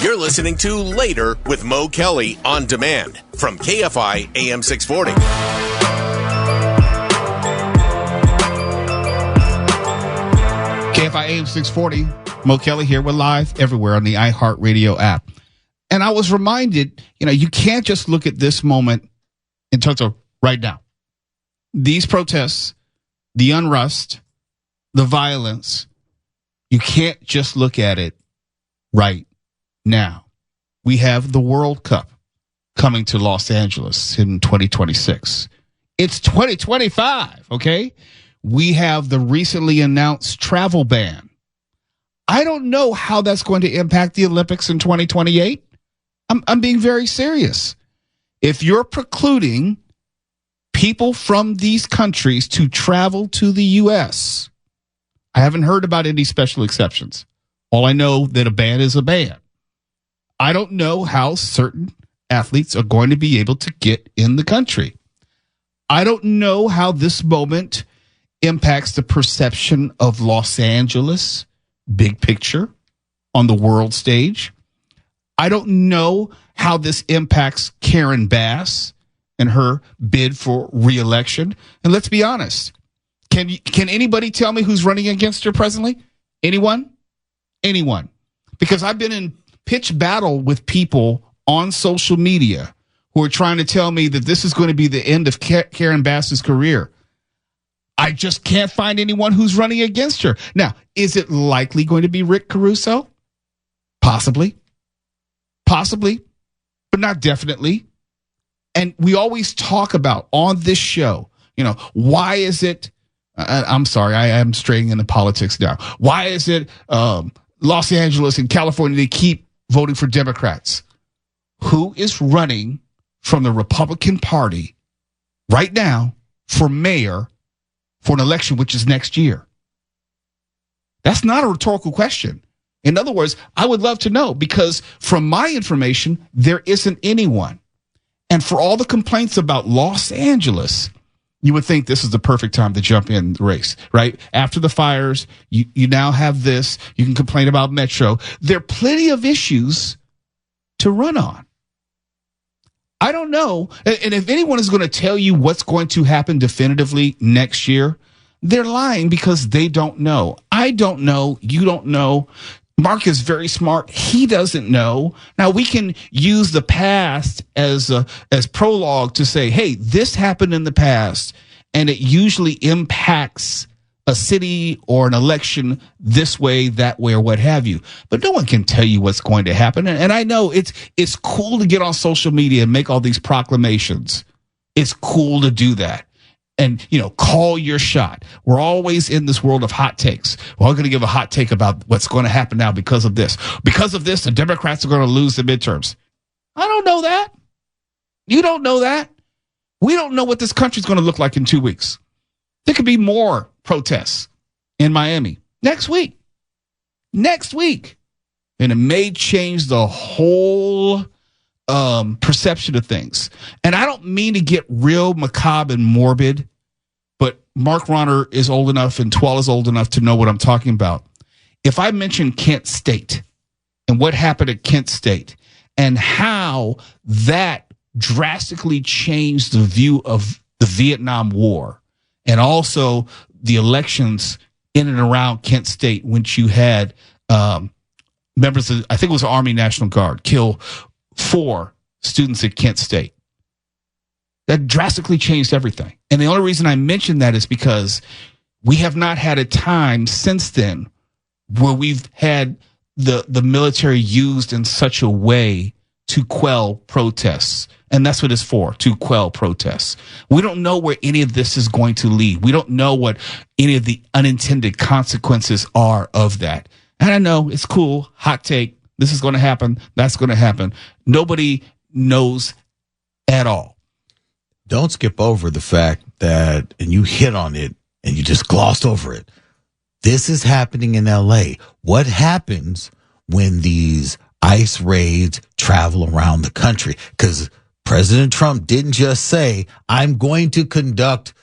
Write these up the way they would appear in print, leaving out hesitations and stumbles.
You're listening to Later with Mo Kelly on demand from KFI AM 640. KFI AM 640, Mo Kelly here. We're live everywhere on the iHeartRadio app. And I was reminded, you can't just look at this moment in terms of right now. These protests, the unrest, the violence, you can't just look at it right now. We have the World Cup coming to Los Angeles in 2026. It's 2025, okay? We have the recently announced travel ban. I don't know how that's going to impact the Olympics in 2028. I'm being very serious. If you're precluding people from these countries to travel to the U.S., I haven't heard about any special exceptions. All I know that a ban is a ban. I don't know how certain athletes are going to be able to get in the country. I don't know how this moment impacts the perception of Los Angeles, big picture, on the world stage. I don't know how this impacts Karen Bass and her bid for re-election. And let's be honest, can anybody tell me who's running against her presently? Anyone? Because I've been in pitch battle with people on social media who are trying to tell me that this is going to be the end of Karen Bass's career. I just can't find anyone who's running against her. Now, is it likely going to be Rick Caruso? Possibly, but not definitely. And we always talk about on this show, why is it, I'm sorry, I am straying into politics now. Why is it Los Angeles and California, they keep voting for Democrats? Who is running from the Republican Party right now for mayor for an election, which is next year? That's not a rhetorical question. In other words, I would love to know, because from my information, there isn't anyone. And for all the complaints about Los Angeles, you would think this is the perfect time to jump in the race, right? After the fires, you now have this. You can complain about Metro. There are plenty of issues to run on. I don't know. And if anyone is going to tell you what's going to happen definitively next year, they're lying, because they don't know. I don't know. You don't know. Mark is very smart. He doesn't know. Now, we can use the past as prologue to say, hey, this happened in the past, and it usually impacts a city or an election this way, that way, or what have you. But no one can tell you what's going to happen. And I know it's cool to get on social media and make all these proclamations. It's cool to do that. And, call your shot. We're always in this world of hot takes. We're all going to give a hot take about what's going to happen now because of this. Because of this, the Democrats are going to lose the midterms. I don't know that. You don't know that. We don't know what this country's going to look like in 2 weeks. There could be more protests in Miami next week. And it may change the whole perception of things. And I don't mean to get real macabre and morbid, but Mark Ronner is old enough and Twell is old enough to know what I'm talking about. If I mention Kent State and what happened at Kent State and how that drastically changed the view of the Vietnam War, and also the elections in and around Kent State, which you had members of, I think it was the Army National Guard, kill 4 students at Kent State. That drastically changed everything. And the only reason I mention that is because we have not had a time since then where we've had the military used in such a way to quell protests. And that's what it's for, to quell protests. We don't know where any of this is going to lead. We don't know what any of the unintended consequences are of that. And I know it's cool, hot take, this is going to happen, that's going to happen. Nobody knows at all. Don't skip over the fact that, and you hit on it and you just glossed over it, this is happening in L.A. What happens when these ICE raids travel around the country? Because President Trump didn't just say, I'm going to conduct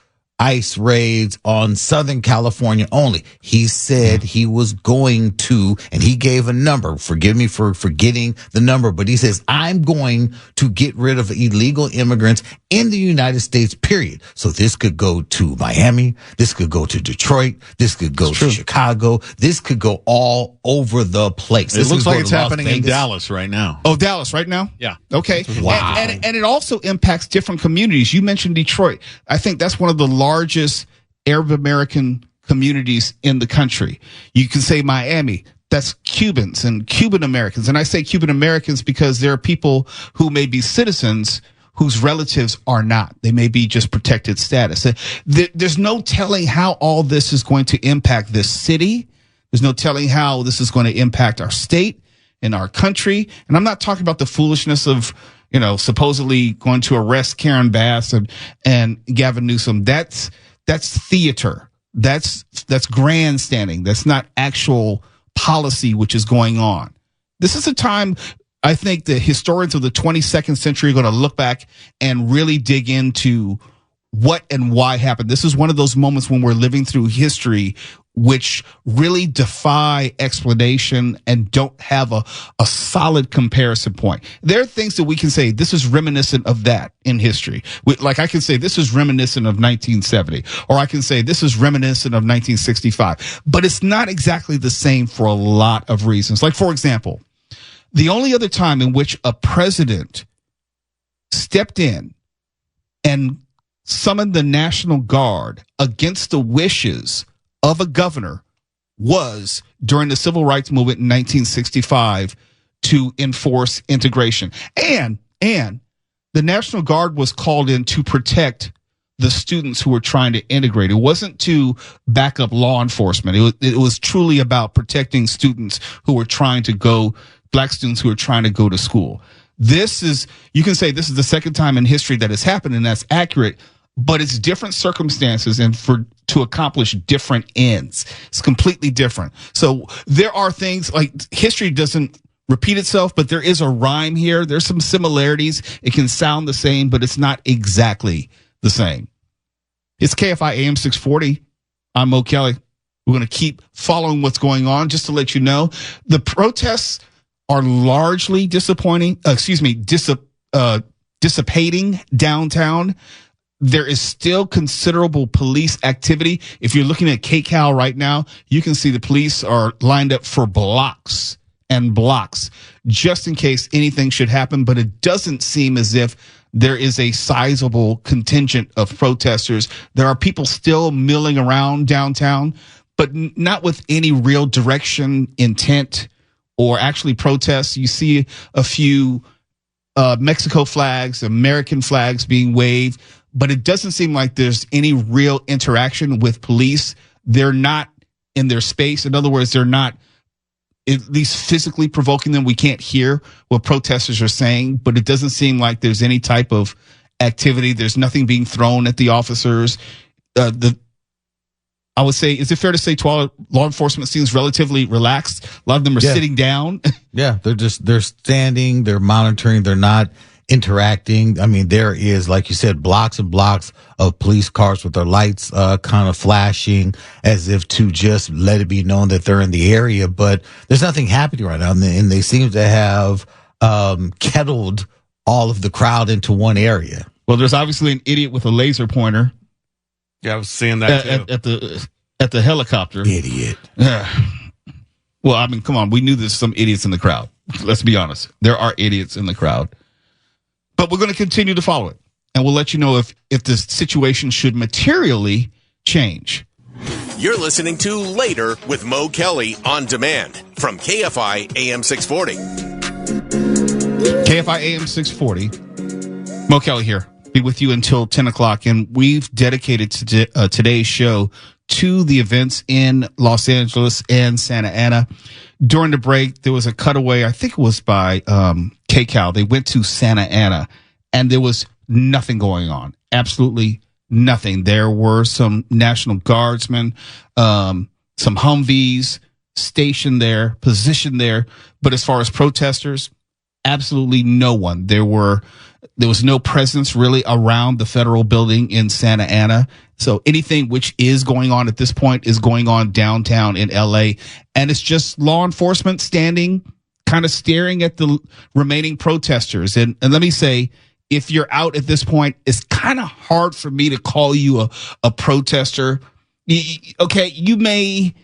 ICE raids on Southern California only. He said he was going to, and he gave a number. Forgive me for forgetting the number, but he says, I'm going to get rid of illegal immigrants in the United States, period. So this could go to Miami. This could go to Detroit. This could go to Chicago. This could go all over the place. It looks like it's happening in Dallas right now. Oh, Dallas right now? Yeah. Okay. Wow. And it also impacts different communities. You mentioned Detroit. I think that's one of the largest Arab American communities in the country. You can say Miami. That's Cubans and Cuban Americans. And I say Cuban Americans because there are people who may be citizens whose relatives are not. They may be just protected status. There's no telling how all this is going to impact this city. There's no telling how this is going to impact our state and our country. And I'm not talking about the foolishness of, supposedly going to arrest Karen Bass and Gavin Newsom. That's theater. That's grandstanding. That's not actual policy which is going on. This is a time I think the historians of the 22nd century are going to look back and really dig into what and why happened. This is one of those moments when we're living through history which really defy explanation and don't have a solid comparison point. There are things that we can say, this is reminiscent of that in history. Like I can say, this is reminiscent of 1970, or I can say, this is reminiscent of 1965. But it's not exactly the same for a lot of reasons. Like, for example, the only other time in which a president stepped in and summoned the National Guard against the wishes of a governor was during the Civil Rights Movement in 1965 to enforce integration. And the National Guard was called in to protect the students who were trying to integrate. It wasn't to back up law enforcement. It was truly about protecting students who were trying to go, black students who were trying to go to school. You can say this is the second time in history that has happened, and that's accurate, but it's different circumstances and to accomplish different ends. It's completely different. So there are things like history doesn't repeat itself, but there is a rhyme here. There's some similarities. It can sound the same, but it's not exactly the same. It's KFI AM 640. I'm Mo Kelly. We're going to keep following what's going on. Just to let you know, the protests are largely dissipating downtown. There is still considerable police activity. If you're looking at KCAL right now, you can see the police are lined up for blocks and blocks just in case anything should happen. But it doesn't seem as if there is a sizable contingent of protesters. There are people still milling around downtown, but not with any real direction, intent, or actually protests. You see a few Mexico flags, American flags being waved, but it doesn't seem like there's any real interaction with police. They're not in their space. In other words, they're not at least physically provoking them. We can't hear what protesters are saying, but it doesn't seem like there's any type of activity. There's nothing being thrown at the officers. I would say, is it fair to say law enforcement seems relatively relaxed? A lot of them are sitting down. Yeah, they're standing, they're monitoring, they're not interacting. I mean, there is, like you said, blocks and blocks of police cars with their lights kind of flashing as if to just let it be known that they're in the area. But there's nothing happening right now. And they seem to have kettled all of the crowd into one area. Well, there's obviously an idiot with a laser pointer. Yeah, I was seeing that too. At the helicopter. Idiot. Well, I mean, come on. We knew there's some idiots in the crowd. Let's be honest. There are idiots in the crowd. But we're going to continue to follow it. And we'll let you know if the situation should materially change. You're listening to Later with Mo Kelly on demand from KFI AM 640. KFI AM 640. Mo Kelly here. Be with you until 10 o'clock. And we've dedicated today's show to the events in Los Angeles and Santa Ana. During the break, there was a cutaway, I think it was by KCAL. They went to Santa Ana, and there was nothing going on. Absolutely nothing. There were some National Guardsmen, some Humvees stationed there, positioned there. But as far as protesters, absolutely no one. There was no presence really around the federal building in Santa Ana. So anything which is going on at this point is going on downtown in LA. And it's just law enforcement standing, kind of staring at the remaining protesters. And let me say, if you're out at this point, it's kind of hard for me to call you a protester. Okay, you may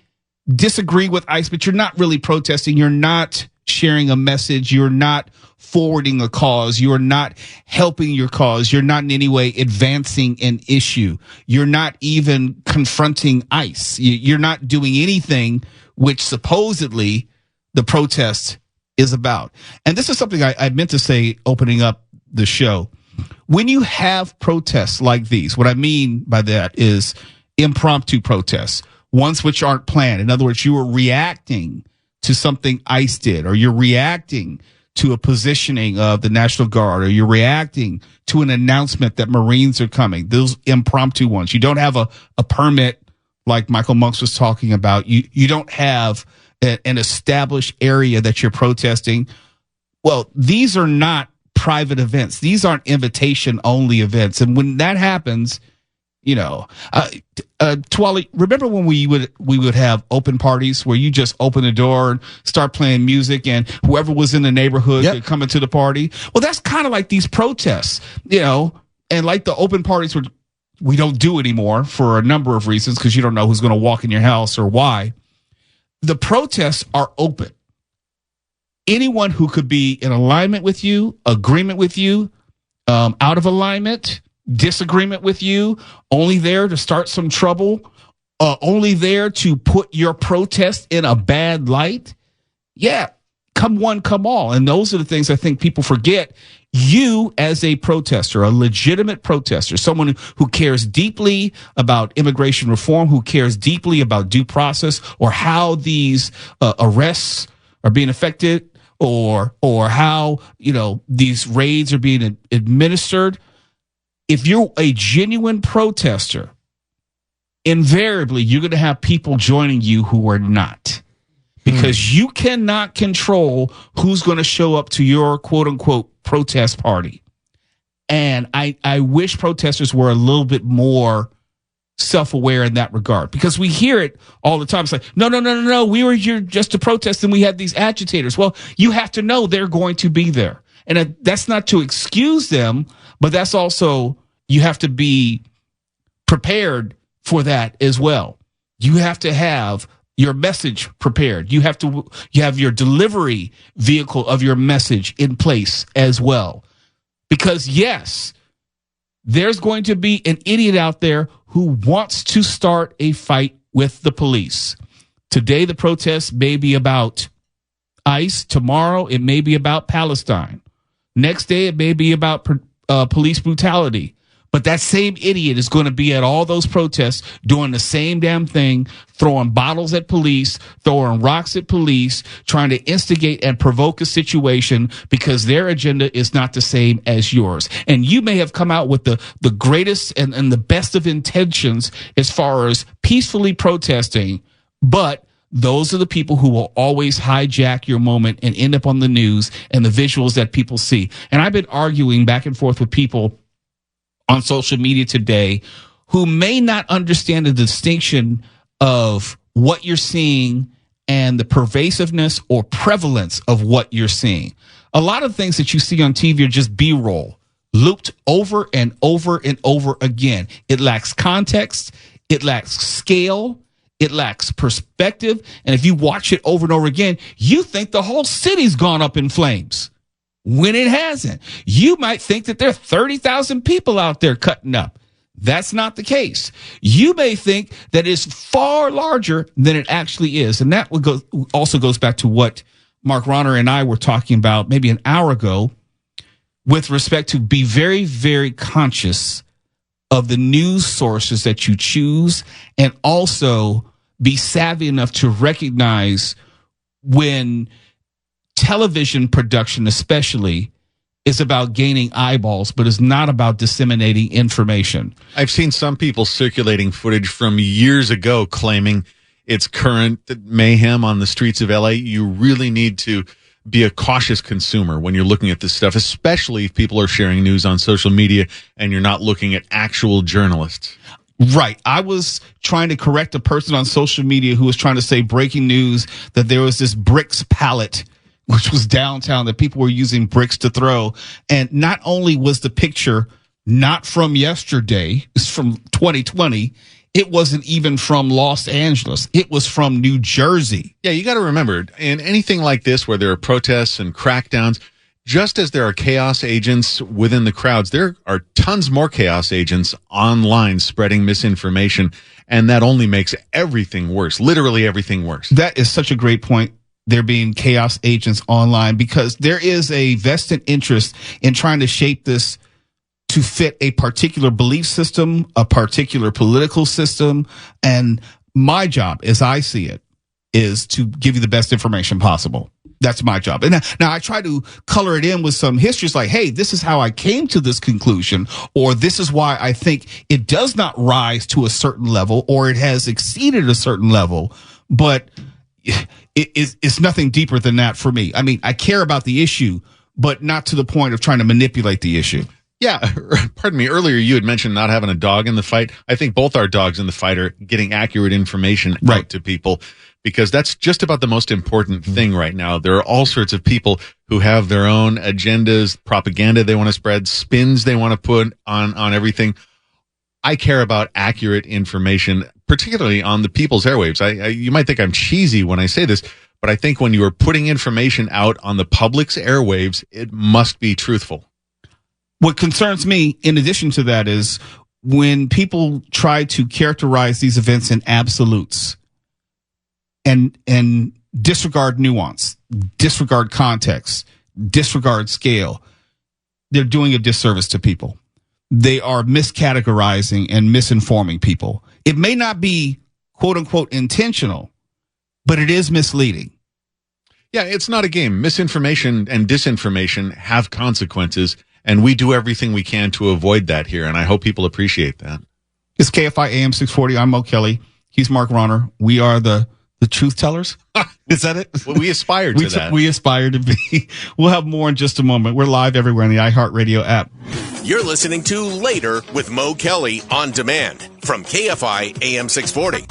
disagree with ICE, but you're not really protesting. You're not sharing a message. You're not forwarding a cause. You're not helping your cause. You're not in any way advancing an issue. You're not even confronting ICE. You're not doing anything which supposedly the protest is about. And this is something I meant to say opening up the show. When you have protests like these, what I mean by that is impromptu protests, ones which aren't planned. In other words, you are reacting to something ICE did, or you're reacting to a positioning of the National Guard, or you're reacting to an announcement that Marines are coming. Those impromptu ones. You don't have a permit like Michael Monks was talking about. You don't have an established area that you're protesting. Well, these are not private events. These aren't invitation only events. And when that happens, you know, Twali, remember when we would have open parties where you just open the door and start playing music and whoever was in the neighborhood could come into the party? Well, that's kind of like these protests, you know, and like the open parties we don't do anymore for a number of reasons, because you don't know who's going to walk in your house or why. The protests are open. Anyone who could be in alignment with you, agreement with you, out of alignment, disagreement with you, only there to start some trouble, only there to put your protest in a bad light. Yeah, come one, come all. And those are the things I think people forget. You as a protester, a legitimate protester, someone who cares deeply about immigration reform, who cares deeply about due process, or how these arrests are being affected, or how, you know, these raids are being administered. If you're a genuine protester, invariably you're going to have people joining you who are not, because you cannot control who's going to show up to your quote unquote protest party. And I wish protesters were a little bit more self-aware in that regard, because we hear it all the time. It's like, no, we were here just to protest and we had these agitators. Well, you have to know they're going to be there. And that's not to excuse them, but that's also, you have to be prepared for that as well. You have to have your message prepared. You have your delivery vehicle of your message in place as well. Because yes, there's going to be an idiot out there who wants to start a fight with the police. Today, the protest may be about ICE. Tomorrow, it may be about Palestine. Next day, it may be about police brutality. But that same idiot is going to be at all those protests doing the same damn thing, throwing bottles at police, throwing rocks at police, trying to instigate and provoke a situation because their agenda is not the same as yours. And you may have come out with the greatest and the best of intentions as far as peacefully protesting, but those are the people who will always hijack your moment and end up on the news and the visuals that people see. And I've been arguing back and forth with people on social media today who may not understand the distinction of what you're seeing and the pervasiveness or prevalence of what you're seeing. A lot of things that you see on TV are just B-roll, looped over and over and over again. It lacks context. It lacks scale. It lacks perspective. And if you watch it over and over again, you think the whole city's gone up in flames, when it hasn't. You might think that there are 30,000 people out there cutting up. That's not the case. You may think that it's far larger than it actually is. And that also goes back to what Mark Ronner and I were talking about maybe an hour ago with respect to be very, very conscious of the news sources that you choose, and also be savvy enough to recognize when television production especially is about gaining eyeballs, but is not about disseminating information. I've seen some people circulating footage from years ago claiming it's current mayhem on the streets of LA. You really need to be a cautious consumer when you're looking at this stuff, especially if people are sharing news on social media and you're not looking at actual journalists. Right. I was trying to correct a person on social media who was trying to say breaking news that there was this bricks pallet, which was downtown, that people were using bricks to throw. And not only was the picture not from yesterday, it's from 2020. It wasn't even from Los Angeles. It was from New Jersey. Yeah, you got to remember, in anything like this where there are protests and crackdowns, just as there are chaos agents within the crowds, there are tons more chaos agents online spreading misinformation, and that only makes everything worse, literally everything worse. That is such a great point. There being chaos agents online, because there is a vested interest in trying to shape this to fit a particular belief system, a particular political system. And my job, as I see it, is to give you the best information possible. That's my job. And now I try to color it in with some histories like, hey, this is how I came to this conclusion, or this is why I think it does not rise to a certain level, or it has exceeded a certain level. But it's nothing deeper than that for me. I mean, I care about the issue, but not to the point of trying to manipulate the issue. Yeah, pardon me. Earlier, you had mentioned not having a dog in the fight. I think both our dogs in the fight are getting accurate information out to people, because that's just about the most important thing right now. There are all sorts of people who have their own agendas, propaganda they want to spread, spins they want to put on everything. I care about accurate information, particularly on the people's airwaves. You might think I'm cheesy when I say this, but I think when you are putting information out on the public's airwaves, it must be truthful. What concerns me, in addition to that, is when people try to characterize these events in absolutes and disregard nuance, disregard context, disregard scale, they're doing a disservice to people. They are miscategorizing and misinforming people. It may not be, quote unquote, intentional, but it is misleading. Yeah, it's not a game. Misinformation and disinformation have consequences, and we do everything we can to avoid that here, and I hope people appreciate that. It's KFI AM 640. I'm Mo Kelly. He's Mark Ronner. We are the truth tellers. Is that it? Well, we aspire to that. We aspire to be. We'll have more in just a moment. We're live everywhere on the iHeartRadio app. You're listening to Later with Mo Kelly on demand from KFI AM 640.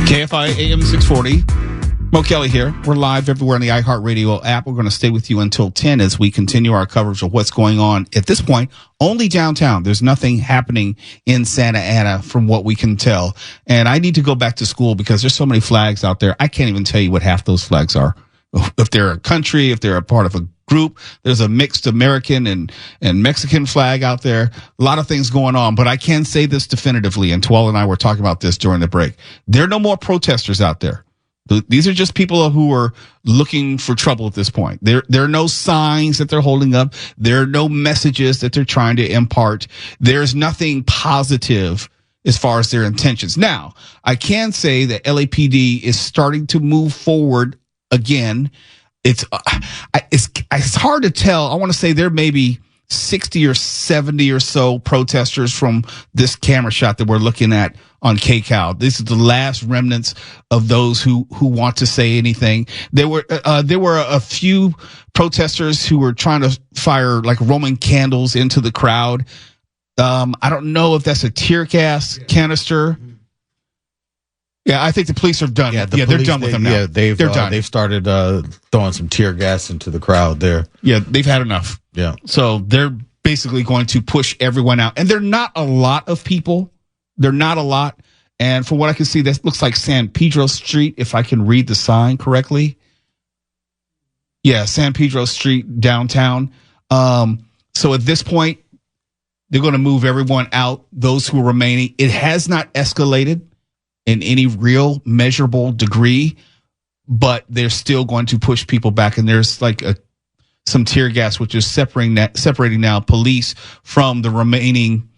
KFI AM 640. Mo Kelly here. We're live everywhere on the iHeartRadio app. We're going to stay with you until 10 as we continue our coverage of what's going on. At this point, only downtown. There's nothing happening in Santa Ana from what we can tell. And I need to go back to school because there's so many flags out there. I can't even tell you what half those flags are. If they're a country, if they're a part of a group, there's a mixed American and Mexican flag out there. A lot of things going on, but I can say this definitively, and Tual and I were talking about this during the break. There are no more protesters out there. These are just people who are looking for trouble at this point. There are no signs that they're holding up. There are no messages that they're trying to impart. There's nothing positive as far as their intentions. Now, I can say that LAPD is starting to move forward again. It's hard to tell. I want to say there may be 60 or 70 or so protesters from this camera shot that we're looking at on KCAL. This is the last remnants of those who want to say anything. There were a few protesters who were trying to fire like Roman candles into the crowd. I don't know if that's a tear gas canister. Yeah, I think the police are done. Yeah, they're done with them now. Yeah, they're done. They've They've started throwing some tear gas into the crowd there. Yeah, they've had enough. Yeah. So they're basically going to push everyone out. And they're not a lot of people. They're not a lot. And from what I can see, that looks like San Pedro Street, if I can read the sign correctly. Yeah, San Pedro Street downtown. So at this point, they're going to move everyone out, those who are remaining. It has not escalated in any real measurable degree, but they're still going to push people back. And there's like some tear gas, which is separating now police from the remaining,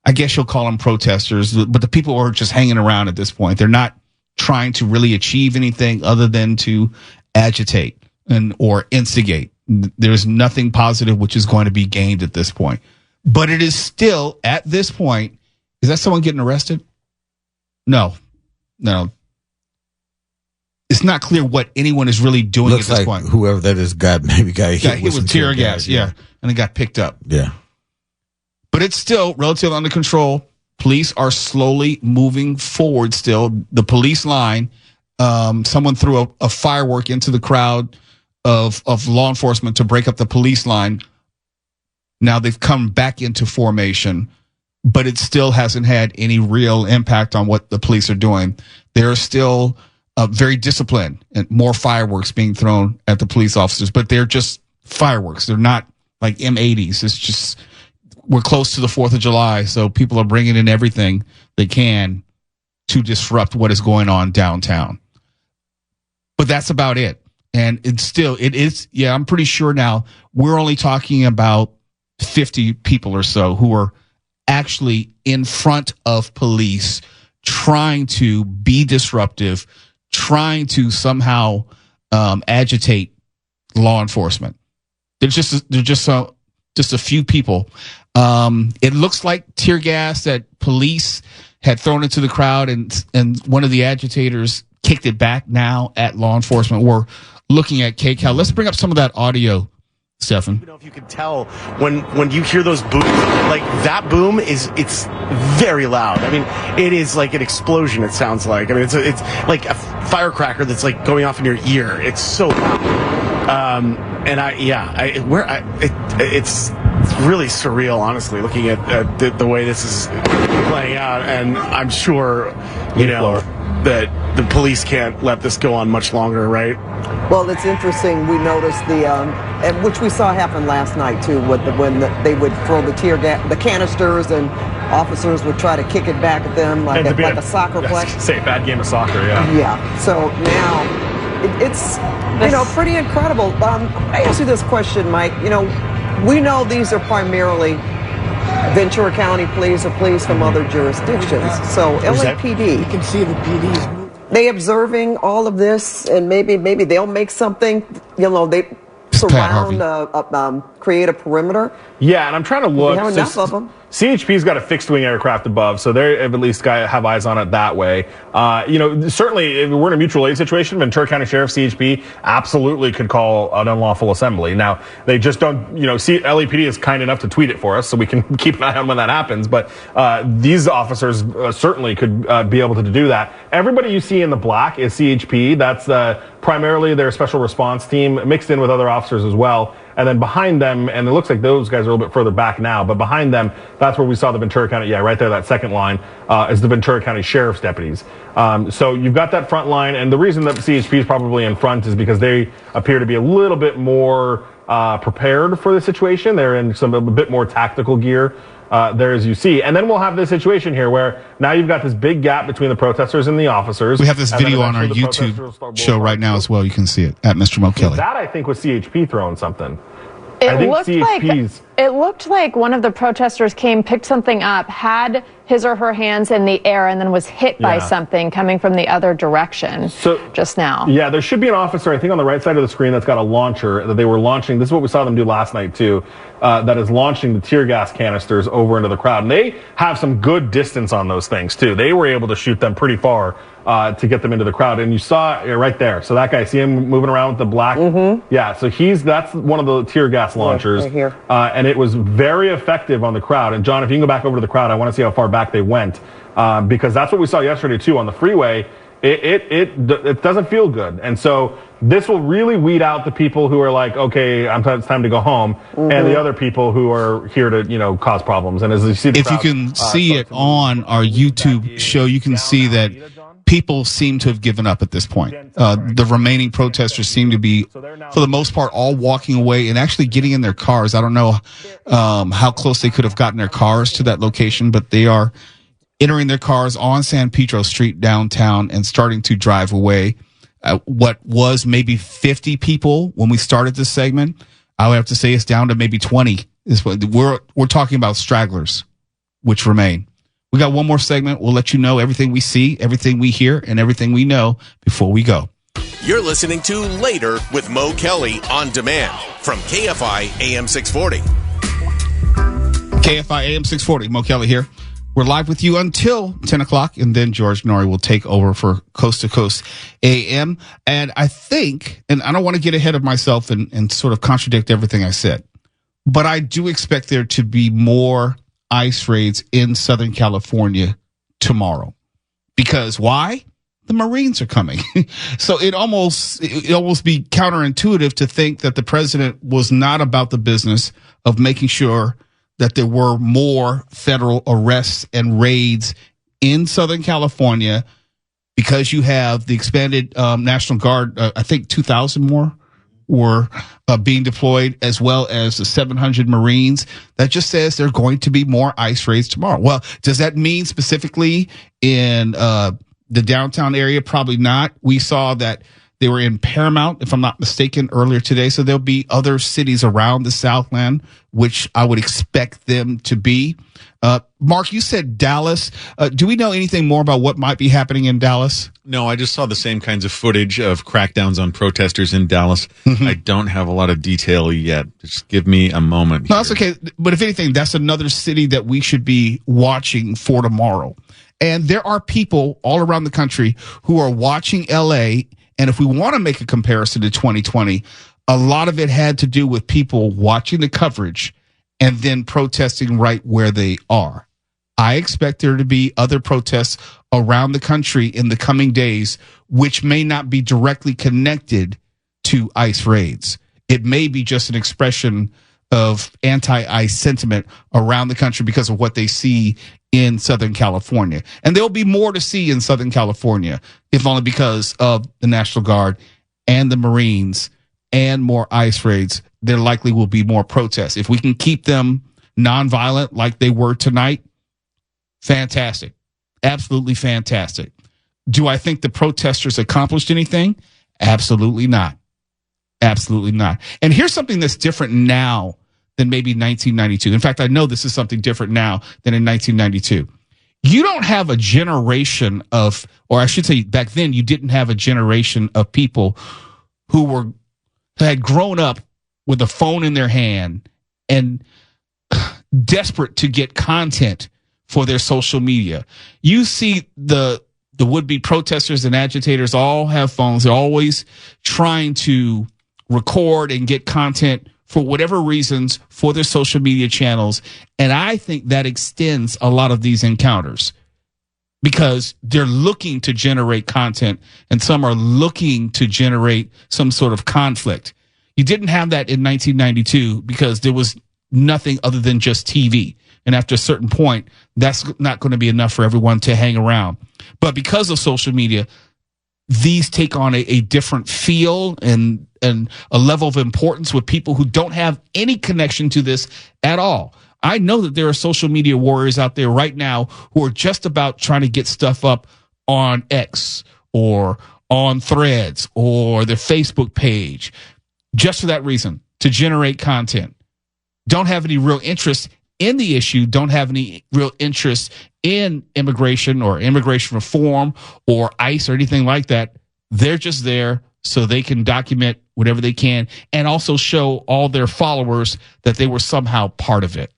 I guess you'll call them protesters, but the people are just hanging around at this point. They're not trying to really achieve anything other than to agitate or instigate. There's nothing positive which is going to be gained at this point. But it is still, at this point, Is that someone getting arrested? No. It's not clear what anyone is really doing Looks at this like point. whoever that is got hit with tear gas, yeah, and it got picked up. Yeah. But it's still relatively under control. Police are slowly moving forward still. The police line, someone threw a firework into the crowd of law enforcement to break up the police line. Now they've come back into formation, but it still hasn't had any real impact on what the police are doing. They're still very disciplined, and more fireworks being thrown at the police officers, but they're just fireworks. They're not like M80s. It's just, we're close to the 4th of July, so people are bringing in everything they can to disrupt what is going on downtown. But that's about it. And it is, I'm pretty sure now we're only talking about 50 people or so who are actually in front of police trying to be disruptive, trying to somehow agitate law enforcement. They're just a few people. It looks like tear gas that police had thrown into the crowd, and one of the agitators kicked it back now at law enforcement. We're looking at KCAL. Let's bring up some of that audio, Stefan. I don't know if you can tell when you hear those booms, like that boom it's very loud. I mean, it is like an explosion. It sounds like. I mean, it's like a firecracker that's like going off in your ear. It's so loud. It's really surreal, honestly, looking at the way this is playing out, and I'm sure that the police can't let this go on much longer, right? Well, it's interesting. We noticed which we saw happen last night too, when they would throw the tear gas, the canisters, and officers would try to kick it back at them like a soccer play. Say bad game of soccer, yeah. Yeah. So now it's pretty incredible. I ask you this question, Mike. We know these are primarily Ventura County police or police from other jurisdictions. So LAPD, you can see the PDs. They observing all of this, and maybe they'll make something. They surround, create a perimeter. Yeah, and I'm trying to look. We have enough of them. CHP's got a fixed-wing aircraft above, so they have at least have eyes on it that way. Certainly, if we're in a mutual aid situation, Ventura County Sheriff, CHP, absolutely could call an unlawful assembly. Now, they just don't, LAPD is kind enough to tweet it for us, so we can keep an eye on when that happens. But these officers certainly could be able to do that. Everybody you see in the black is CHP. That's primarily their special response team, mixed in with other officers as well. And then behind them, and it looks like those guys are a little bit further back now, but behind them, that's where we saw the Ventura County, right there, that second line, is the Ventura County Sheriff's deputies. So you've got that front line, and the reason that CHP is probably in front is because they appear to be a little bit more prepared for the situation. They're in a bit more tactical gear. There as you see. And then we'll have this situation here where now you've got this big gap between the protesters and the officers. We have this video on our YouTube show right now as well. You can see it at Mr. Mo Kelly. That, I think, was CHP throwing something. It looked like one of the protesters picked something up, had his or her hands in the air, and then was hit by something coming from the other direction just now. Yeah, there should be an officer, I think, on the right side of the screen that's got a launcher that they were launching. This is what we saw them do last night, too, that is launching the tear gas canisters over into the crowd. And they have some good distance on those things, too. They were able to shoot them pretty far to get them into the crowd. And you saw it right there. So that guy, see him moving around with the black? Mm-hmm. Yeah, so that's one of the tear gas launchers. Right here. And it was very effective on the crowd. And John, if you can go back over to the crowd, I want to see how far back they went. Because that's what we saw yesterday, too, on the freeway. It doesn't feel good. And so this will really weed out the people who are like, okay, it's time to go home, and the other people who are here to, cause problems. And as you see, if you can see it on our YouTube show, you can see that people seem to have given up at this point. The remaining protesters seem to be, for the most part, all walking away and actually getting in their cars. I don't know how close they could have gotten their cars to that location, but they are entering their cars on San Pedro Street downtown and starting to drive away. What was maybe 50 people when we started this segment, I would have to say it's down to maybe 20. We're talking about stragglers, which remain. We got one more segment. We'll let you know everything we see, everything we hear, and everything we know before we go. You're listening to Later with Mo Kelly on demand from KFI AM 640. KFI AM 640, Mo Kelly here. We're live with you until 10 o'clock, and then George Norrie will take over for Coast to Coast AM. And I think, and I don't want to get ahead of myself and sort of contradict everything I said, but I do expect there to be more ICE raids in Southern California tomorrow. Because why? The Marines are coming. So it almost be counterintuitive to think that the president was not about the business of making sure that there were more federal arrests and raids in Southern California, because you have the expanded National Guard. I think 2,000 more were being deployed, as well as the 700 Marines. That just says there are going to be more ICE raids tomorrow. Well, does that mean specifically in the downtown area? Probably not. We saw that they were in Paramount, if I'm not mistaken, earlier today. So there'll be other cities around the Southland, which I would expect them to be. Mark, you said Dallas. Do we know anything more about what might be happening in Dallas? No, I just saw the same kinds of footage of crackdowns on protesters in Dallas. Mm-hmm. I don't have a lot of detail yet. Just give me a moment. No, that's okay. But if anything, that's another city that we should be watching for tomorrow. And there are people all around the country who are watching LA. And if we want to make a comparison to 2020, a lot of it had to do with people watching the coverage and then protesting right where they are. I expect there to be other protests around the country in the coming days, which may not be directly connected to ICE raids. It may be just an expression of anti-ICE sentiment around the country because of what they see in Southern California. And there'll be more to see in Southern California, if only because of the National Guard and the Marines and more ICE raids. There likely will be more protests. If we can keep them nonviolent like they were tonight, fantastic. Absolutely fantastic. Do I think the protesters accomplished anything? Absolutely not. Absolutely not. And here's something that's different now than maybe 1992. In fact, I know this is something different now than in 1992. You don't have a generation of, or I should say back then, you didn't have a generation of people who had grown up with a phone in their hand and desperate to get content for their social media. You see the would-be protesters and agitators all have phones. They're always trying to record and get content for whatever reasons for their social media channels. And I think that extends a lot of these encounters because they're looking to generate content and some are looking to generate some sort of conflict. You didn't have that in 1992 because there was nothing other than just TV. And after a certain point, that's not going to be enough for everyone to hang around. But because of social media, these take on a different feel and a level of importance with people who don't have any connection to this at all. I know that there are social media warriors out there right now who are just about trying to get stuff up on X or on Threads or their Facebook page just for that reason, to generate content. Don't have any real interest in the issue, don't have any real interest in immigration or immigration reform or ICE or anything like that. They're just there so they can document whatever they can and also show all their followers that they were somehow part of it.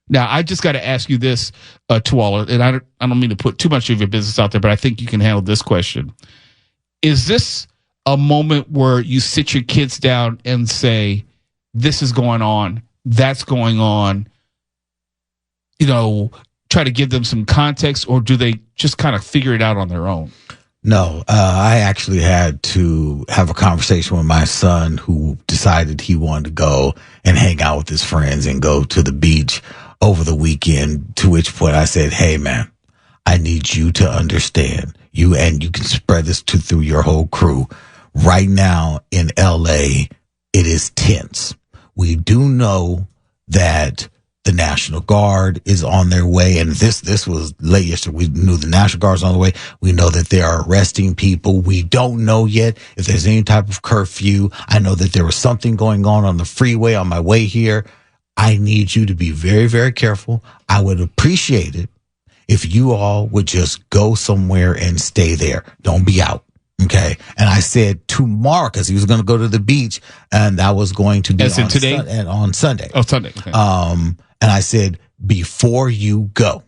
Now, I just got to ask you this, Tuala, and I don't mean to put too much of your business out there, but I think you can handle this question. Is this a moment where you sit your kids down and say, this is going on, that's going on, you know, try to give them some context, or do they just kind of figure it out on their own? No, I actually had to have a conversation with my son who decided he wanted to go and hang out with his friends and go to the beach over the weekend, to which point I said, hey, man, I need you to understand, you can spread this through your whole crew. Right now in LA, it is tense. We do know that the National Guard is on their way, and this was late yesterday. We knew the National Guard's on the way. We know that they are arresting people. We don't know yet if there's any type of curfew. I know that there was something going on the freeway on my way here. I need you to be very, very careful. I would appreciate it if you all would just go somewhere and stay there. Don't be out. Okay. And I said tomorrow, because he was going to go to the beach, and that was going to be on Sunday. Oh, Sunday. Okay. And I said, before you go,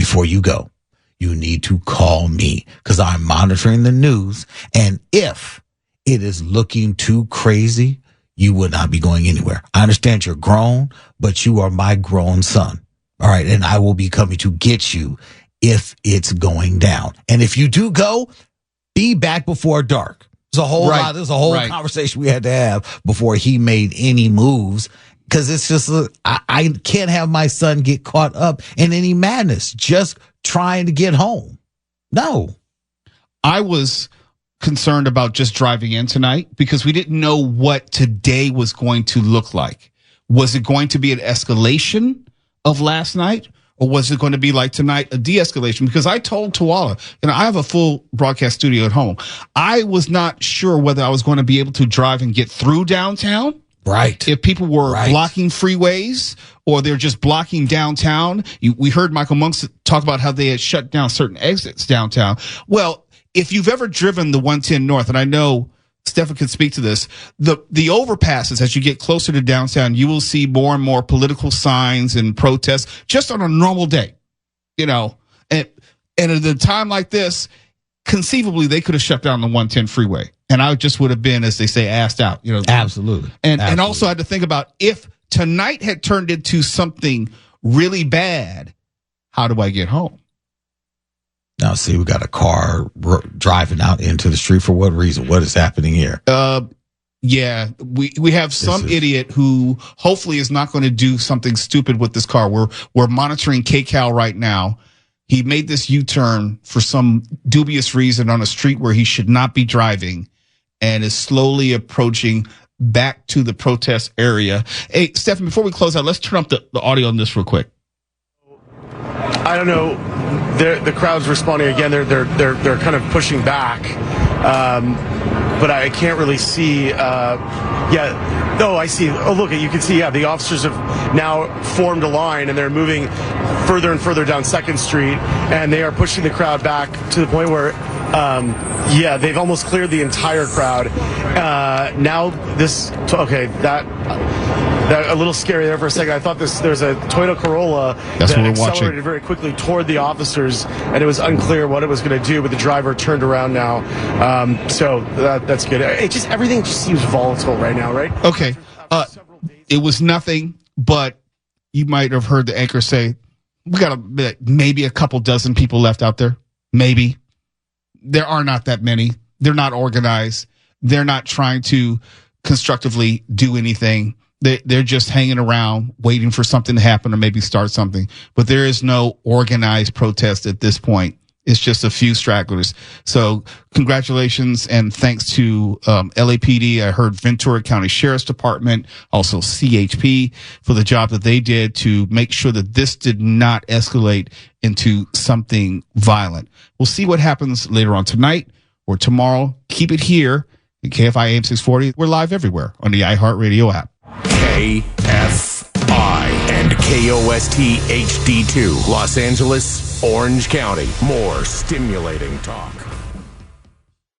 before you go. You need to call me because I'm monitoring the news. And if it is looking too crazy, you will not be going anywhere. I understand you're grown, but you are my grown son. All right. And I will be coming to get you if it's going down. And if you do go, be back before dark. There's a whole lot. There's a whole conversation we had to have before he made any moves. Because it's just, I can't have my son get caught up in any madness just trying to get home. No. I was concerned about just driving in tonight because we didn't know what today was going to look like. Was it going to be an escalation of last night? Or was it going to be like tonight, a de-escalation? Because I told Tuala, I have a full broadcast studio at home. I was not sure whether I was going to be able to drive and get through downtown. Right. If people were blocking freeways or they're just blocking downtown. We heard Michael Monks talk about how they had shut down certain exits downtown. Well, if you've ever driven the 110 North, and I know Stefan could speak to this, the overpasses, as you get closer to downtown, you will see more and more political signs and protests just on a normal day, and at a time like this, conceivably they could have shut down the 110 freeway, and I just would have been, as they say, assed out, Absolutely. And also I had to think about if tonight had turned into something really bad, how do I get home? Now, see, we got a car driving out into the street. For what reason? What is happening here? Yeah, we have some idiot who hopefully is not going to do something stupid with this car. We're monitoring KCAL right now. He made this U-turn for some dubious reason on a street where he should not be driving and is slowly approaching back to the protest area. Hey, Stephen, before we close out, let's turn up the audio on this real quick. I don't know. The crowd's responding again. They're kind of pushing back, but I can't really see. Oh, I see. Oh, look, you can see. Yeah, the officers have now formed a line and they're moving further and further down 2nd Street, and they are pushing the crowd back to the point where, they've almost cleared the entire crowd. That a little scary there for a second. I thought there's a Toyota Corolla that accelerated very quickly toward the officers, and it was unclear what it was going to do, but the driver turned around now. So that's good. Everything just seems volatile right now, right? Okay. It was nothing, but you might have heard the anchor say, we got maybe a couple dozen people left out there. Maybe. There are not that many. They're not organized. They're not trying to constructively do anything. They're just hanging around waiting for something to happen or maybe start something. But there is no organized protest at this point. It's just a few stragglers. So congratulations and thanks to LAPD. I heard Ventura County Sheriff's Department, also CHP, for the job that they did to make sure that this did not escalate into something violent. We'll see what happens later on tonight or tomorrow. Keep it here at KFI AM 640. We're live everywhere on the iHeartRadio app. KFI and KOST HD2, Los Angeles, Orange County. More stimulating talk.